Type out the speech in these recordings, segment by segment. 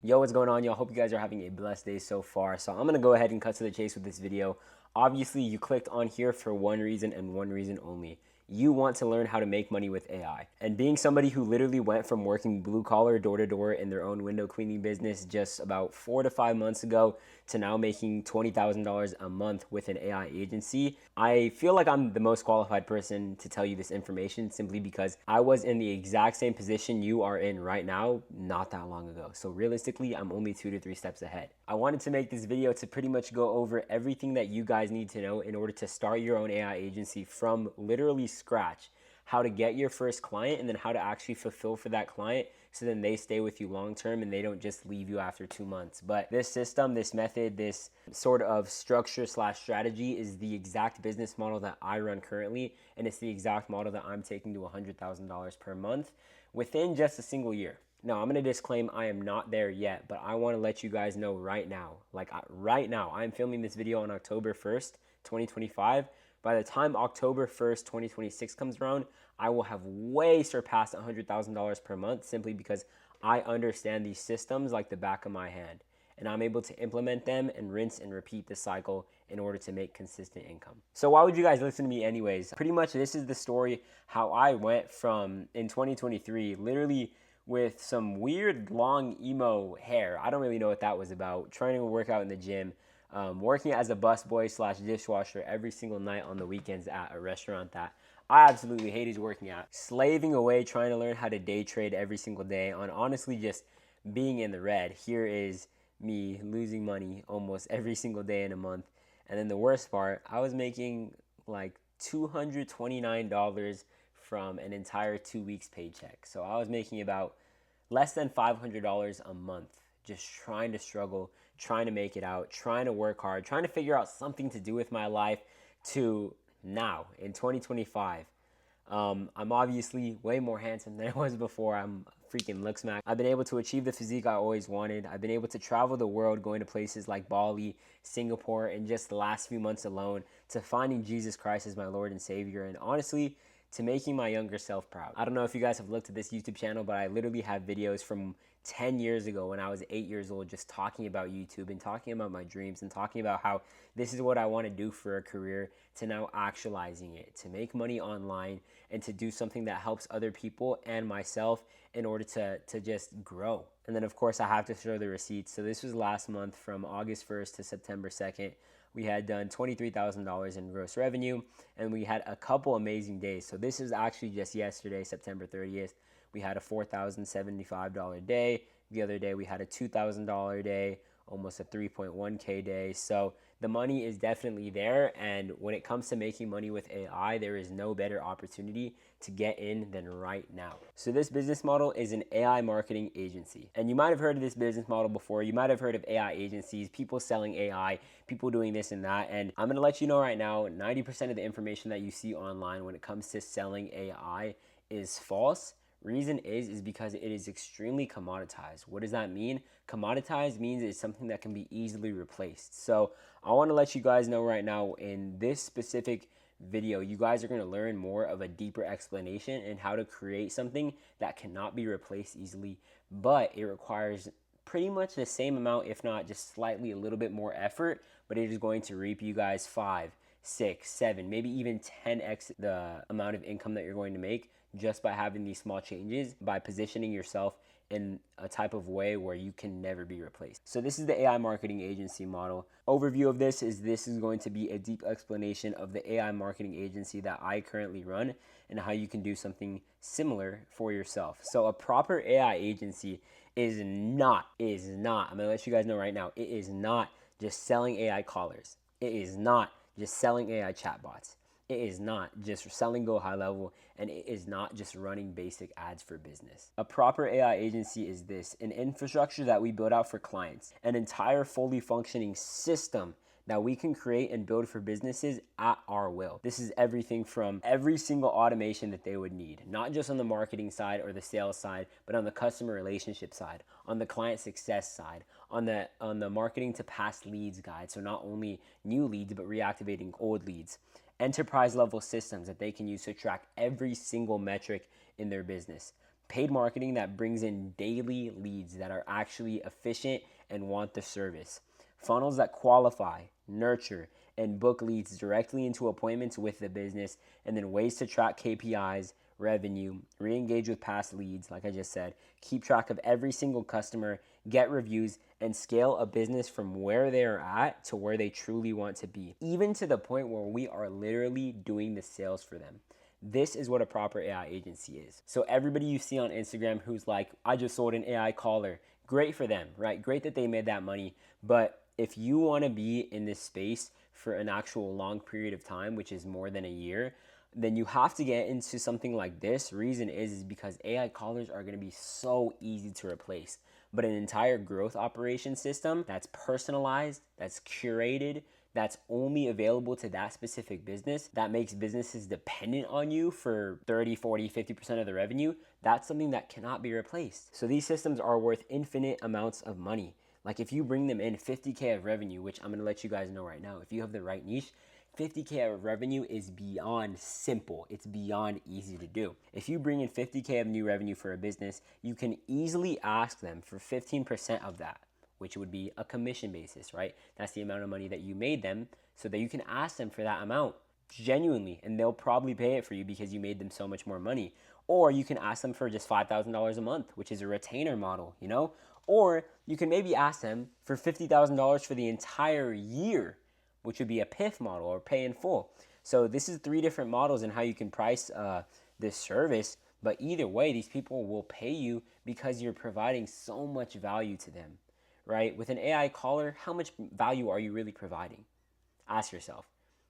Yo, what's going on, y'all? Hope you guys are having a blessed day so far. So I'm going to go ahead and cut to the chase with this video. Obviously, you clicked on here for one reason and one reason only. You want to learn how to make money with AI. And being somebody who literally went from working blue collar door to door in their own window cleaning business just about 4 to 5 months ago to now making $20,000 a month with an AI agency, I feel like I'm the most qualified person to tell you this information simply because I was in the exact same position you are in right now not that long ago. So realistically, I'm only 2 to 3 steps ahead. I wanted to make this video to pretty much go over everything that you guys need to know in order to start your own AI agency from literally scratch. How to get your first client and then how to actually fulfill for that client so then they stay with you long term and they don't just leave you after 2 months. But this system, this method, this sort of structure slash strategy is the exact business model that I run currently, and it's the exact model that I'm taking to $100,000 per month within just a single year. Now, I'm going to disclaim I am not there yet, but I want to let you guys know right now, right now, I'm filming this video on October 1st, 2025. By the time October 1st, 2026 comes around, I will have way surpassed $100,000 per month simply because I understand these systems like the back of my hand. And I'm able to implement them and rinse and repeat the cycle in order to make consistent income. So why would you guys listen to me anyways? Pretty much this is the story how I went from, in 2023, literally with some weird long emo hair. I don't really know what that was about. Trying to work out in the gym. Working as a busboy slash dishwasher every single night on the weekends at a restaurant that I absolutely hated working at. Slaving away trying to learn how to day trade every single day on honestly just being in the red. Here is me losing money almost every single day in a month. And then the worst part, I was making like $229 from an entire 2 weeks paycheck. So I was making about less than $500 a month just trying to struggle, trying to make it out, trying to work hard, trying to figure out something to do with my life to now in 2025. I'm obviously way more handsome than I was before. I'm freaking look smack. I've been able to achieve the physique I always wanted. I've been able to travel the world, going to places like Bali, Singapore, in just the last few months alone, to finding Jesus Christ as my Lord and Savior, and honestly, to making my younger self proud. I don't know if you guys have looked at this YouTube channel, but I literally have videos from 10 years ago when I was 8 years old just talking about YouTube and talking about my dreams and talking about how this is what I want to do for a career, to now actualizing it, to make money online and to do something that helps other people and myself in order to just grow. And then of course I have to show the receipts. So this was last month from August 1st to September 2nd. We had done $23,000 in gross revenue, and we had a couple amazing days. So this is actually just yesterday, September 30th. We had a $4,075 day. The other day we had a $2,000 day, almost a 3.1K day. So the money is definitely there. And when it comes to making money with AI, there is no better opportunity to get in than right now. So this business model is an AI marketing agency. And you might have heard of this business model before. You might have heard of AI agencies, people selling AI, people doing this and that. And I'm gonna let you know right now, 90% of the information that you see online when it comes to selling AI is false. Reason is because it is extremely commoditized. What does that mean? Commoditized means it's something that can be easily replaced. So I want to let you guys know right now in this specific video, you guys are going to learn more of a deeper explanation and how to create something that cannot be replaced easily, but it requires pretty much the same amount, if not just slightly a little bit more effort, but it is going to reap you guys 5, 6, 7, maybe even 10x the amount of income that you're going to make just by having these small changes, by positioning yourself in a type of way where you can never be replaced. So this is the AI marketing agency model. Overview of this is going to be a deep explanation of the AI marketing agency that I currently run and how you can do something similar for yourself. So a proper AI agency is not, I'm gonna let you guys know right now, it is not just selling AI callers. It is not just selling AI chatbots. It is not just selling Go High Level, and it is not just running basic ads for business. A proper AI agency is this: an infrastructure that we build out for clients, an entire fully functioning system that we can create and build for businesses at our will. This is everything from every single automation that they would need, not just on the marketing side or the sales side, but on the customer relationship side, on the client success side, on the marketing to past leads guide. So not only new leads, but reactivating old leads. Enterprise level systems that they can use to track every single metric in their business. Paid marketing that brings in daily leads that are actually efficient and want the service. Funnels that qualify, nurture, and book leads directly into appointments with the business. And then ways to track KPIs, revenue, re-engage with past leads, like I just said, keep track of every single customer, get reviews, and scale a business from where they're at to where they truly want to be, even to the point where we are literally doing the sales for them. This is what a proper AI agency is. So everybody you see on Instagram who's like, I just sold an AI caller, great for them, right? Great that they made that money. But if you want to be in this space for an actual long period of time, which is more than a year, then you have to get into something like this. Reason is because AI callers are going to be so easy to replace. But an entire growth operation system that's personalized, that's curated, that's only available to that specific business, that makes businesses dependent on you for 30, 40, 50% of the revenue, that's something that cannot be replaced. So these systems are worth infinite amounts of money. Like if you bring them in 50K of revenue, which I'm gonna let you guys know right now, if you have the right niche, 50K of revenue is beyond simple. It's beyond easy to do. If you bring in 50K of new revenue for a business, you can easily ask them for 15% of that, which would be a commission basis, right? That's the amount of money that you made them, so that you can ask them for that amount genuinely, and they'll probably pay it for you because you made them so much more money. Or you can ask them for just $5,000 a month, which is a retainer model, you know? Or you can maybe ask them for $50,000 for the entire year, which would be a PIF model or pay in full. So this is 3 different models in how you can price this service. But either way, these people will pay you because you're providing so much value to them, right? With an AI caller, how much value are you really providing? Ask yourself.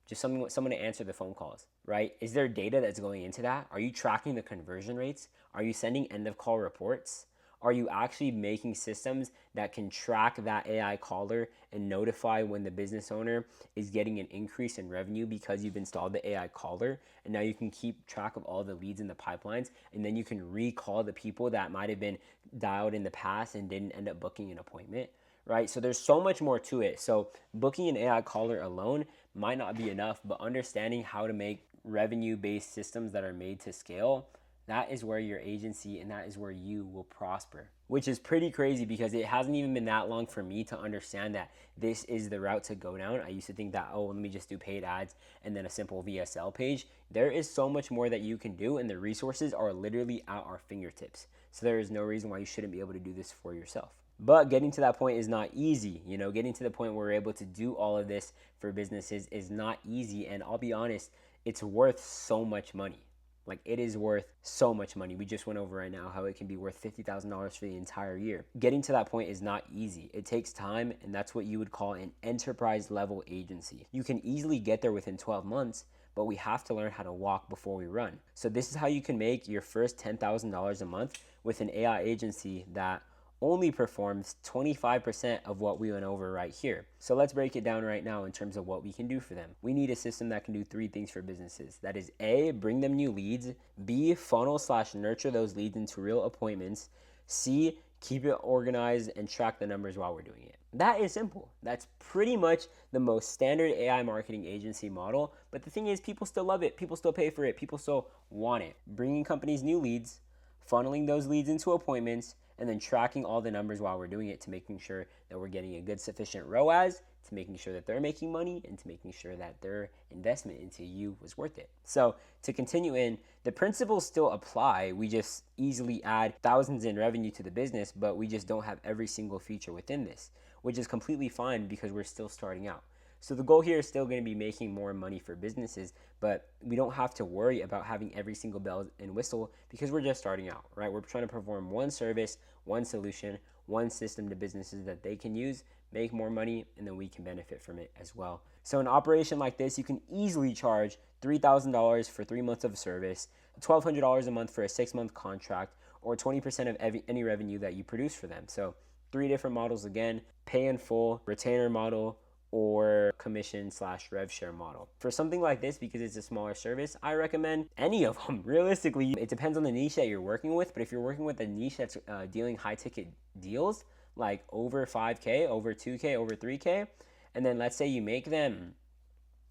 Just someone to answer the phone calls, right? Is there data that's going into that? Are you tracking the conversion rates? Are you sending end of call reports? Are you actually making systems that can track that AI caller and notify when the business owner is getting an increase in revenue because you've installed the AI caller? And now you can keep track of all the leads in the pipelines, and then you can recall the people that might have been dialed in the past and didn't end up booking an appointment, right? So there's so much more to it. So booking an AI caller alone might not be enough, but understanding how to make revenue-based systems that are made to scale, that is where your agency and that is where you will prosper. Which is pretty crazy because it hasn't even been that long for me to understand that this is the route to go down. I used to think that, oh, let me just do paid ads and then a simple VSL page. There is so much more that you can do, and the resources are literally at our fingertips. So there is no reason why you shouldn't be able to do this for yourself. But getting to that point is not easy. You know, getting to the point where we're able to do all of this for businesses is not easy. And I'll be honest, it's worth so much money. Like, it is worth so much money. We just went over right now how it can be worth $50,000 for the entire year. Getting to that point is not easy. It takes time, and that's what you would call an enterprise level agency. You can easily get there within 12 months, but we have to learn how to walk before we run. So this is how you can make your first $10,000 a month with an AI agency that only performs 25% of what we went over right here. So let's break it down right now in terms of what we can do for them. We need a system that can do 3 things for businesses. That is A, bring them new leads. B, funnel/nurture those leads into real appointments. C, keep it organized and track the numbers while we're doing it. That is simple. That's pretty much the most standard AI marketing agency model. But the thing is, people still love it. People still pay for it. People still want it. Bringing companies new leads, funneling those leads into appointments, and then tracking all the numbers while we're doing it to making sure that we're getting a good sufficient ROAS, to making sure that they're making money, and to making sure that their investment into you was worth it. So to continue in, the principles still apply. We just easily add thousands in revenue to the business, but we just don't have every single feature within this, which is completely fine because we're still starting out. So the goal here is still going to be making more money for businesses, but we don't have to worry about having every single bell and whistle because we're just starting out, right? We're trying to perform one service, one solution, one system to businesses that they can use, make more money, and then we can benefit from it as well. So an operation like this, you can easily charge $3,000 for 3 months of service, $1,200 a month for a 6-month contract, or 20% of any revenue that you produce for them. So 3 different models again: pay in full, retainer model, or commission/rev share model. For something like this, because it's a smaller service, I recommend any of them. Realistically, it depends on the niche that you're working with, but if you're working with a niche that's dealing high ticket deals, like over 5K, over 2K, over 3K, and then let's say you make them,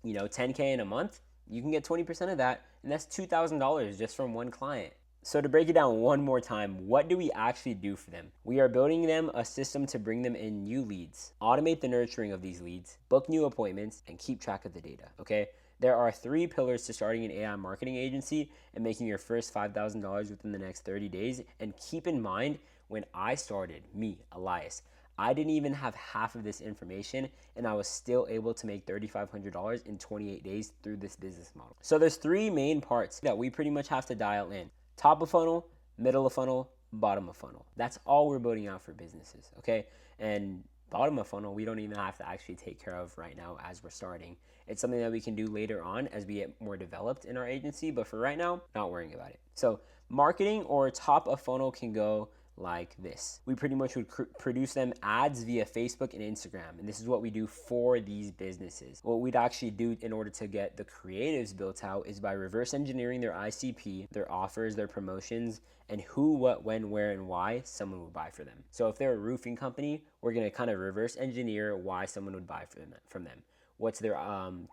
10K in a month, you can get 20% of that, and that's $2,000 just from one client. So to break it down one more time, what do we actually do for them? We are building them a system to bring them in new leads, automate the nurturing of these leads, book new appointments, and keep track of the data, okay? There are 3 pillars to starting an AI marketing agency and making your first $5,000 within the next 30 days. And keep in mind, when I started, me, Elias, I didn't even have half of this information, and I was still able to make $3,500 in 28 days through this business model. So there's 3 main parts that we pretty much have to dial in: top of funnel, middle of funnel, bottom of funnel. That's all we're building out for businesses, okay? And bottom of funnel, we don't even have to actually take care of right now as we're starting. It's something that we can do later on as we get more developed in our agency, but for right now, not worrying about it. So marketing or top of funnel can go like this. We pretty much would produce them ads via Facebook and Instagram, and this is what we do for these businesses. What we'd actually do in order to get the creatives built out is by reverse engineering their ICP, their offers, their promotions, and who, what, when, where, and why someone would buy for them. So if they're a roofing company, we're gonna kind of reverse engineer why someone would buy from them. What's their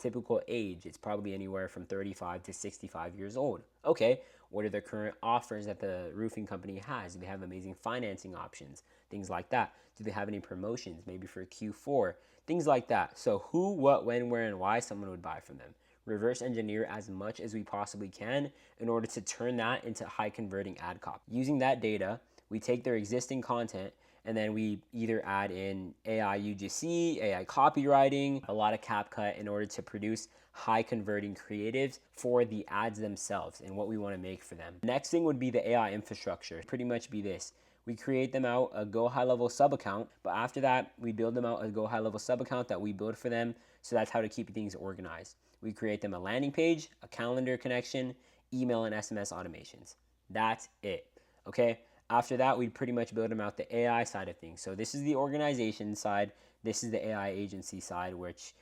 typical age? It's probably anywhere from 35 to 65 years old. Okay, what are their current offers that the roofing company has? Do they have amazing financing options? Things like that. Do they have any promotions, maybe for Q4? Things like that. So who, what, when, where, and why someone would buy from them. Reverse engineer as much as we possibly can in order to turn that into high converting ad copy. Using that data, we take their existing content and then we either add in AI UGC, AI copywriting, a lot of CapCut in order to produce high converting creatives for the ads themselves and what we want to make for them. Next thing would be the AI infrastructure. Pretty much be this. We create them out a Go High Level sub account, but after that, we build them out a Go High Level sub account that we build for them. So that's how to keep things organized. We create them a landing page, a calendar connection, email and SMS automations. That's it, okay? After that, we pretty much build them out the AI side of things. So this is the organization side. This is the AI agency side, which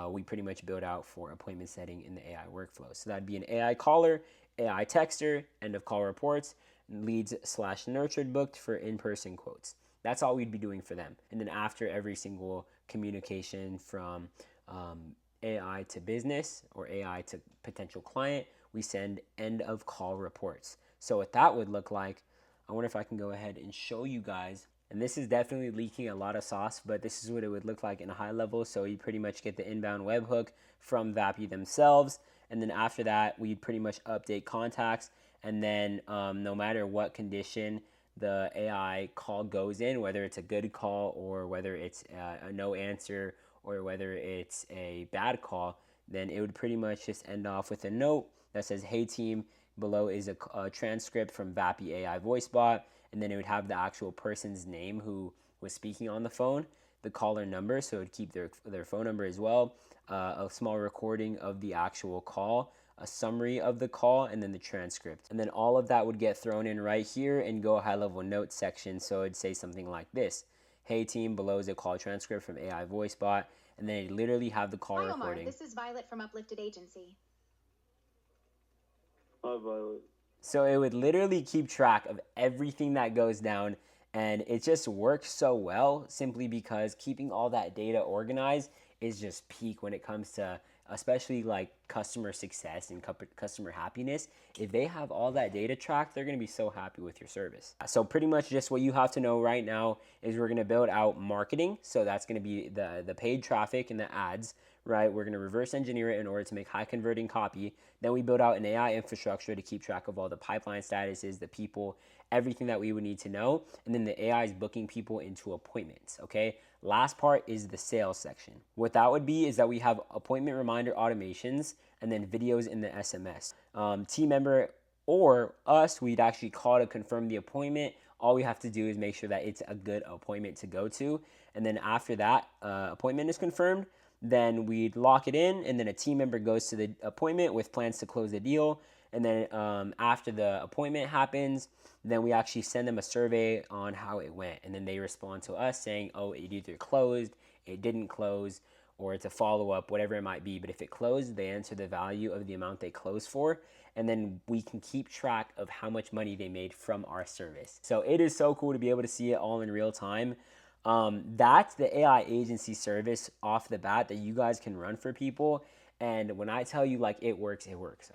we pretty much build out for appointment setting in the AI workflow. So that'd be an AI caller, AI texter, end of call reports, leads / nurtured booked for in-person quotes. That's all we'd be doing for them. And then after every single communication from AI to business or AI to potential client, we send end of call reports. So what that would look like, I wonder if I can go ahead and show you guys. And this is definitely leaking a lot of sauce, but this is what it would look like in a high level. So you pretty much get the inbound webhook from Vapi themselves. And then after that, we pretty much update contacts. And then no matter what condition the AI call goes in, whether it's a good call or whether it's a no answer or whether it's a bad call, then it would pretty much just end off with a note that says, "Hey team," below is a transcript from Vapi AI voice bot, and then it would have the actual person's name who was speaking on the phone, the caller number, so it would keep their phone number as well, a small recording of the actual call, a summary of the call, and then the transcript. And then all of that would get thrown in right here and go high level notes section. So it'd say something like this: "Hey team," below is a call transcript from AI voice bot, and then it literally have the call Hi, Omar. recording. This is Violet from Uplifted Agency. Hi, Violet. So it would literally keep track of everything that goes down, and it just works so well simply because keeping all that data organized is just peak when it comes to especially like customer success and customer happiness. If they have all that data tracked, they're going to be so happy with your service. So pretty much just what you have to know right now is we're going to build out marketing. So that's going to be the paid traffic and the ads, right? We're going to reverse engineer it in order to make high converting copy. Then we build out an AI infrastructure to keep track of all the pipeline statuses, the people, everything that we would need to know. And then the AI is booking people into appointments, okay? Last part is the sales section. What that would be is that we have appointment reminder automations and then videos in the SMS. Team member or us, we'd actually call to confirm the appointment. All we have to do is make sure that it's a good appointment to go to. And then after that appointment is confirmed, then we'd lock it in, and then a team member goes to the appointment with plans to close the deal. And then after the appointment happens, then we actually send them a survey on how it went. And then they respond to us saying, oh, it either closed, it didn't close, or it's a follow-up, whatever it might be. But if it closed, they enter the value of the amount they closed for. And then we can keep track of how much money they made from our service. So it is so cool to be able to see it all in real time. That's the AI agency service off the bat that you guys can run for people. And when I tell you like it works,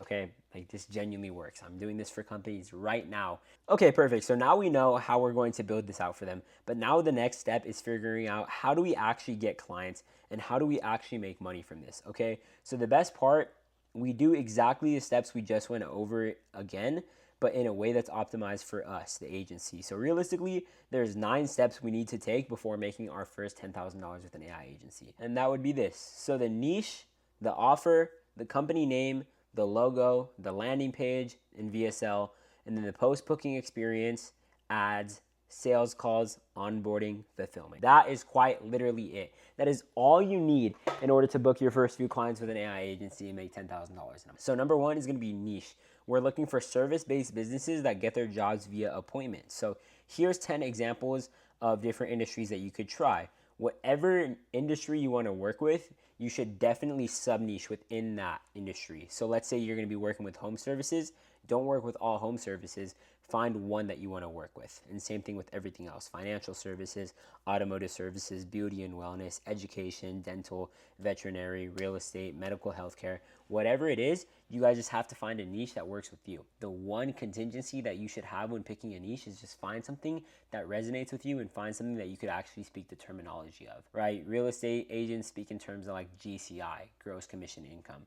okay? Like this genuinely works. I'm doing this for companies right now. Okay, perfect. So now we know how we're going to build this out for them. But now the next step is figuring out how do we actually get clients and how do we actually make money from this, okay? So the best part, we do exactly the steps we just went over again, but in a way that's optimized for us, the agency. So realistically, there's 9 steps we need to take before making our first $10,000 with an AI agency. And that would be this. So the niche, the offer, the company name, the logo, the landing page in VSL, and then the post-booking experience, ads, sales calls, onboarding, fulfillment. That is quite literally it. That is all you need in order to book your first few clients with an AI agency and make $10,000. So number 1 is going to be niche. We're looking for service-based businesses that get their jobs via appointment. So here's 10 examples of different industries that you could try. Whatever industry you want to work with, you should definitely sub-niche within that industry. So let's say you're going to be working with home services. Don't work with all home services. Find one that you want to work with. And same thing with everything else: financial services, automotive services, beauty and wellness, education, dental, veterinary, real estate, medical healthcare. Whatever it is, you guys just have to find a niche that works with you. The one contingency that you should have when picking a niche is just find something that resonates with you and find something that you could actually speak the terminology of, right? Real estate agents speak in terms of like GCI, gross commission income.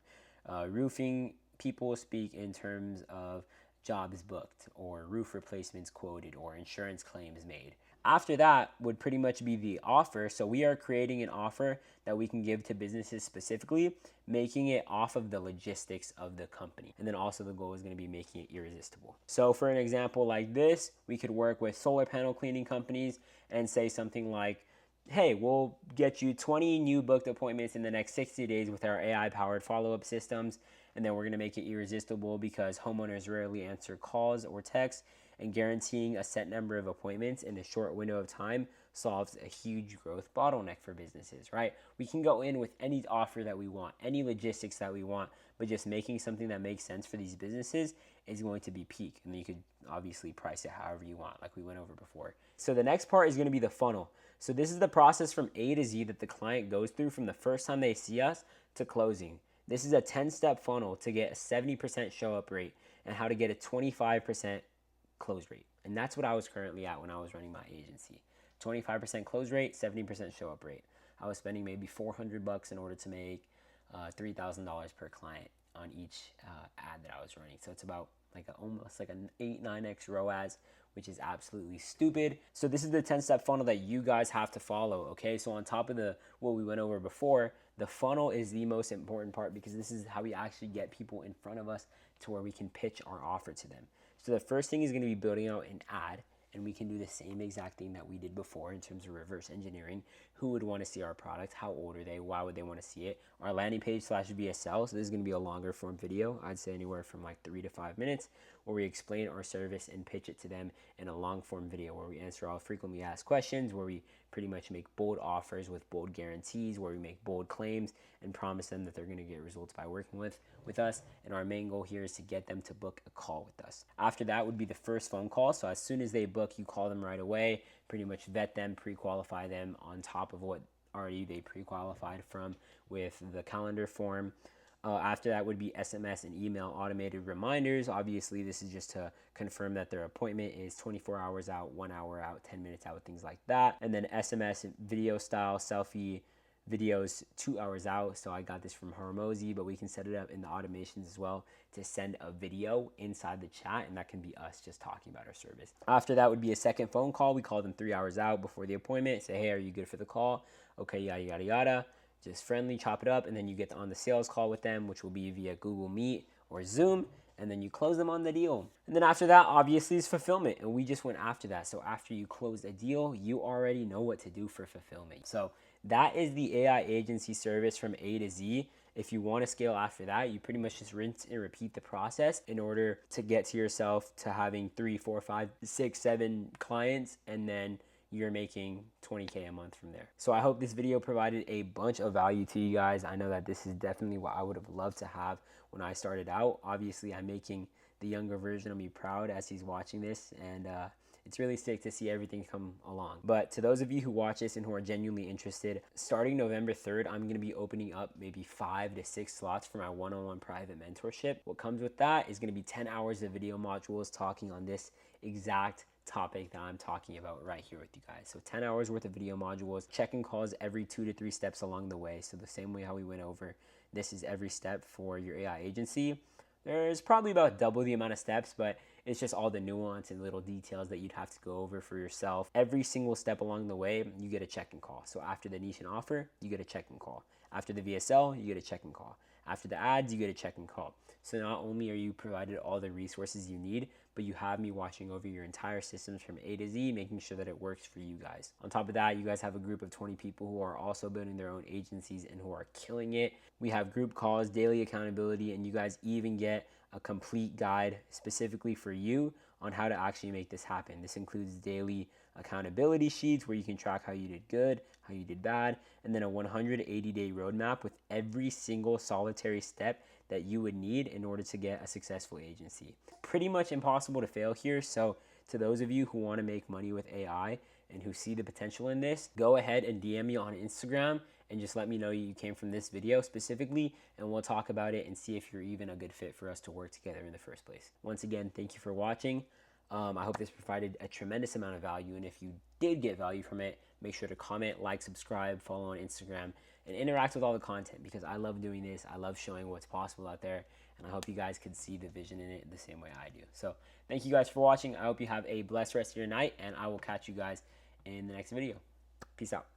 Roofing people speak in terms of jobs booked or roof replacements quoted or insurance claims made. After that would pretty much be the offer. So we are creating an offer that we can give to businesses specifically, making it off of the logistics of the company. And then also the goal is going to be making it irresistible. So for an example like this, we could work with solar panel cleaning companies and say something like, hey, we'll get you 20 new booked appointments in the next 60 days with our AI-powered follow-up systems. And then we're going to make it irresistible because homeowners rarely answer calls or texts, and guaranteeing a set number of appointments in a short window of time solves a huge growth bottleneck for businesses, right? We can go in with any offer that we want, any logistics that we want, but just making something that makes sense for these businesses is going to be peak. And then you could obviously price it however you want, like we went over before. So the next part is going to be the funnel. So this is the process from A to Z that the client goes through from the first time they see us to closing. This is a 10-step funnel to get a 70% show up rate and how to get a 25% close rate. And that's what I was currently at when I was running my agency. 25% close rate, 70% show up rate. I was spending maybe $400 in order to make $3,000 per client on each ad that I was running. So it's about like almost like an 8-9x ROAS, which is absolutely stupid. So this is the 10-step funnel that you guys have to follow, okay? So on top of what we went over before, the funnel is the most important part because this is how we actually get people in front of us to where we can pitch our offer to them. So the first thing is going to be building out an ad, and we can do the same exact thing that we did before in terms of reverse engineering. Who would want to see our product? How old are they? Why would they want to see it? Our landing page / VSL. So this is going to be a longer form video. I'd say anywhere from like 3 to 5 minutes, where we explain our service and pitch it to them in a long form video where we answer all frequently asked questions, where we pretty much make bold offers with bold guarantees, where we make bold claims and promise them that they're going to get results by working with us. And our main goal here is to get them to book a call with us. After that would be the first phone call. So as soon as they book, you call them right away, pretty much vet them, pre-qualify them on top of what already they pre-qualified from with the calendar form. After that would be SMS and email automated reminders. Obviously, this is just to confirm that their appointment is 24 hours out, 1 hour out, 10 minutes out, things like that. And then SMS video style selfie videos 2 hours out. So I got this from Hormozy, but we can set it up in the automations as well to send a video inside the chat, and that can be us just talking about our service. After that would be a second phone call. We call them 3 hours out before the appointment. Say, hey, are you good for the call? Okay, yada, yada, yada. Just friendly, chop it up, and then you get on the sales call with them, which will be via Google Meet or Zoom, and then you close them on the deal. And then after that, obviously, is fulfillment, and we just went after that. So after you close a deal, you already know what to do for fulfillment. So that is the AI agency service from A to Z. If you want to scale after that, you pretty much just rinse and repeat the process in order to get to yourself to having 3, 4, 5, 6, 7 clients, and then you're making 20K a month from there. So I hope this video provided a bunch of value to you guys. I know that this is definitely what I would have loved to have when I started out. Obviously, I'm making the younger version of me proud as he's watching this, and It's really sick to see everything come along. But to those of you who watch this and who are genuinely interested, starting November 3rd, I'm going to be opening up maybe 5 to 6 slots for my one-on-one private mentorship. What comes with that is going to be 10 hours of video modules talking on this exact topic that I'm talking about right here with you guys. So 10 hours worth of video modules, check-in calls every 2 to 3 steps along the way. So the same way how we went over, this is every step for your AI agency. There's probably about double the amount of steps, but it's just all the nuance and little details that you'd have to go over for yourself. Every single step along the way, you get a check-in call. So after the niche and offer, you get a check-in call. After the VSL, you get a check-in call. After the ads, you get a check-in call. So not only are you provided all the resources you need, but you have me watching over your entire systems from A to Z, making sure that it works for you guys. On top of that, you guys have a group of 20 people who are also building their own agencies and who are killing it. We have group calls, daily accountability, and you guys even get a complete guide specifically for you on how to actually make this happen. This includes daily accountability sheets where you can track how you did good, how you did bad, and then a 180-day roadmap with every single solitary step that you would need in order to get a successful agency. Pretty much impossible to fail here. So to those of you who want to make money with AI and who see the potential in this, go ahead and DM me on Instagram and just let me know you came from this video specifically, and we'll talk about it and see if you're even a good fit for us to work together in the first place. Once again, thank you for watching. I hope this provided a tremendous amount of value, and if you did get value from it, make sure to comment, like, subscribe, follow on Instagram, and interact with all the content, because I love doing this. I love showing what's possible out there, and I hope you guys could see the vision in it the same way I do. So thank you guys for watching. I hope you have a blessed rest of your night, and I will catch you guys in the next video. Peace out.